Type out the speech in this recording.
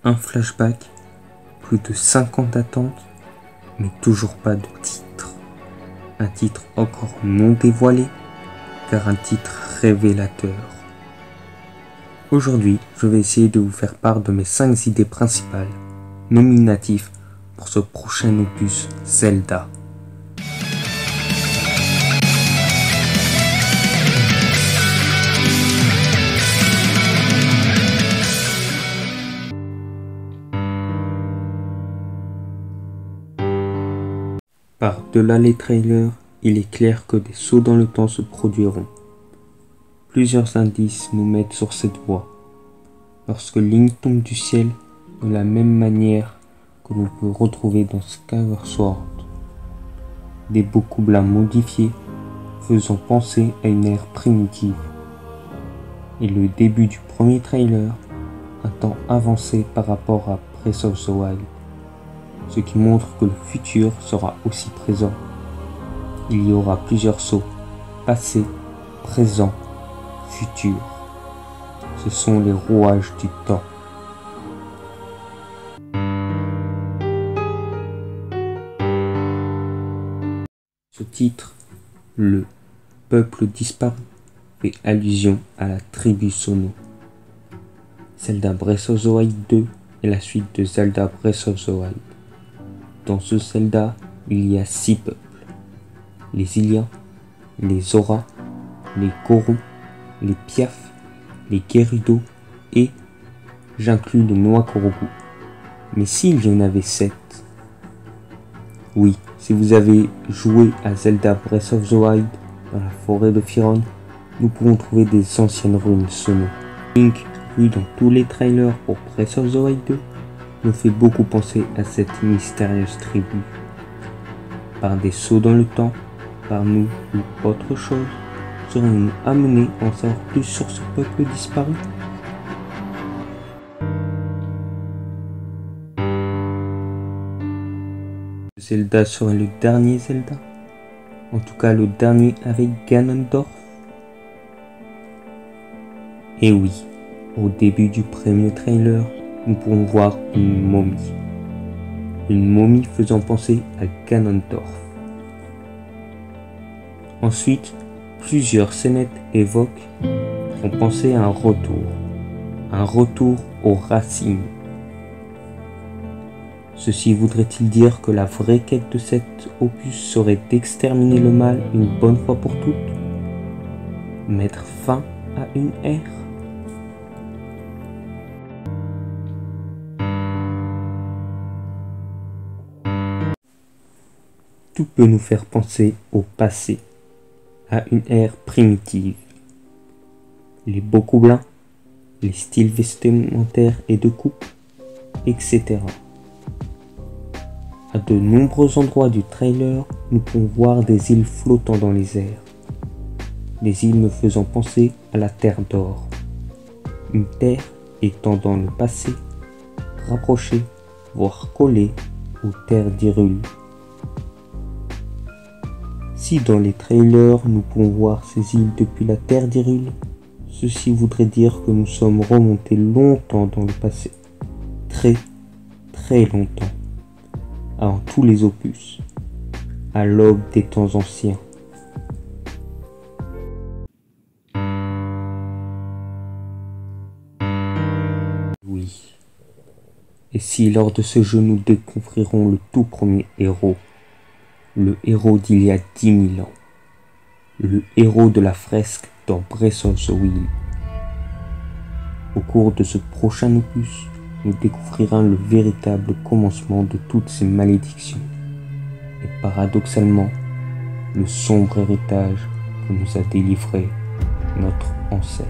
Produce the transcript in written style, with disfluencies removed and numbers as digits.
Un flashback, plus de 5 ans d'attente, mais toujours pas de titre. Un titre encore non dévoilé, car un titre révélateur. Aujourd'hui, je vais essayer de vous faire part de mes 5 idées principales, nominatifs pour ce prochain opus Zelda. Par-delà les trailers, il est clair que des sauts dans le temps se produiront. Plusieurs indices nous mettent sur cette voie. Lorsque Link tombe du ciel, de la même manière que l'on peut retrouver dans Skyward Sword. Des Bokoblins modifiés faisant penser à une ère primitive. Et le début du premier trailer, un temps avancé par rapport à Breath of the Wild. Ce qui montre que le futur sera aussi présent. Il y aura plusieurs sauts, passé, présent, futur. Ce sont les rouages du temps. Ce titre, le peuple disparu, fait allusion à la tribu Sono. Zelda Breath of the Wild 2 est la suite de Zelda Breath of the Wild. Dans ce Zelda, il y a 6 peuples. Les Hylians, les Zora, les Goron, les Piaf, les Gerudo et, j'inclus les Noikorogu. Mais s'il y en avait 7? Oui, si vous avez joué à Zelda Breath of the Wild dans la forêt de Firon, nous pouvons trouver des anciennes ruines Sono. Link, vu dans tous les trailers pour Breath of the Wild 2, me fait beaucoup penser à cette mystérieuse tribu. Par des sauts dans le temps, par nous ou autre chose, serons-nous amenés à en savoir plus sur ce peuple disparu? Zelda serait le dernier Zelda? En tout cas le dernier avec Ganondorf? Et oui, au début du premier trailer, nous pourrons voir une momie. Une momie faisant penser à Ganondorf. Ensuite, plusieurs scénettes font penser à un retour aux racines. Ceci voudrait-il dire que la vraie quête de cet opus serait d'exterminer le mal une bonne fois pour toutes? Mettre fin à une ère? Tout peut nous faire penser au passé, à une ère primitive. Les Bokoblins, les styles vestimentaires et de coupe, etc. À de nombreux endroits du trailer, nous pouvons voir des îles flottant dans les airs. Des îles me faisant penser à la Terre d'Or. Une terre étant dans le passé, rapprochée, voire collée aux terres d'Hyrule. Si dans les trailers nous pouvons voir ces îles depuis la terre d'Hyrule, ceci voudrait dire que nous sommes remontés longtemps dans le passé. Très longtemps. Avant tous les opus. À l'aube des temps anciens. Oui. Et si lors de ce jeu nous découvrirons le tout premier héros? Le héros d'il y a 10 000 ans. Le héros de la fresque dans Breath of the Wild. Au cours de ce prochain opus, nous découvrirons le véritable commencement de toutes ces malédictions. Et paradoxalement, le sombre héritage que nous a délivré notre ancêtre.